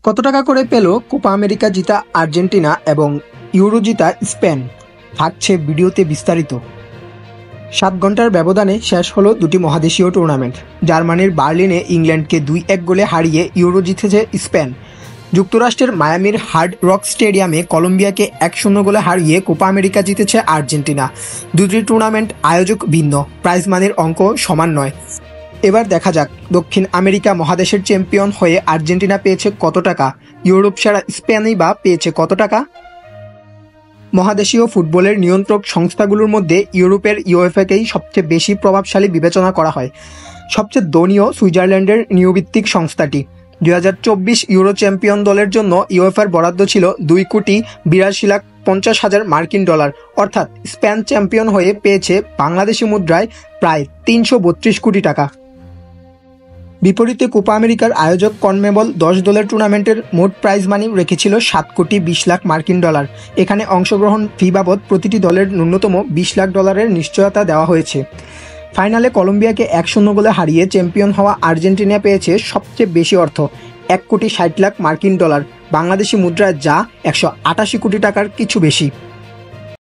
কত টাকা করে পেল কোপা আমেরিকা জিতা আর্জেন্টিনা এবং ইউরো জিতা স্পেন? থাকছে ভিডিওতে বিস্তারিত। 7 ঘন্টার ব্যবধানে শেষ হলো দুটি মহাদেশীয় টুর্নামেন্ট। জার্মানির বার্লিনে ইংল্যান্ডকে 2-1 গোলে হারিয়ে ইউরো জিতেছে স্পেন। যুক্তরাষ্ট্রের মায়ামির হার্ড রক স্টেডিয়ামে কলম্বিয়াকে 1-0 গোলে হারিয়ে কোপা আমেরিকা জিতেছে আর্জেন্টিনা। দুটি টুর্নামেন্ট আয়োজক ভিন্ন, প্রাইজ মানির অঙ্ক সমান নয়। এবার দেখা যাক দক্ষিণ আমেরিকা মহাদেশের চ্যাম্পিয়ন হয়ে আর্জেন্টিনা পেয়েছে কত টাকা, ইউরোপ সেরা স্পেনই বা পেয়েছে কত টাকা। মহাদেশীয় ফুটবলের নিয়ন্ত্রক সংস্থাগুলোর মধ্যে ইউরোপের ইউএফএকেই সবচেয়ে বেশি প্রভাবশালী বিবেচনা করা হয়। সবচেয়ে ধনীয় সুইজারল্যান্ডের নিয়োভিত্তিক সংস্থাটি। 2024 ইউরো চ্যাম্পিয়ন দলের জন্য ইউএফএর বরাদ্দ ছিল $2,82,50,000 মার্কিন ডলার, অর্থাৎ স্পেন চ্যাম্পিয়ন হয়ে পেয়েছে বাংলাদেশি মুদ্রায় প্রায় 332 কোটি টাকা। বিপরীতে কোপা আমেরিকার আয়োজক কনমেবল 10 দলের টুর্নামেন্টের মোট প্রাইজ মানি রেখেছিল $7,20,00,000 মার্কিন ডলার। এখানে অংশগ্রহণ ফি বাবদ প্রতিটি দলের ন্যূনতম $20 লাখ নিশ্চয়তা দেওয়া হয়েছে। ফাইনালে কলম্বিয়াকে 1-0 গোলে হারিয়ে চ্যাম্পিয়ন হওয়া আর্জেন্টিনা পেয়েছে সবচেয়ে বেশি অর্থ, $1,60,00,000 মার্কিন ডলার, বাংলাদেশি মুদ্রায় যা 188 কোটি টাকার কিছু বেশি।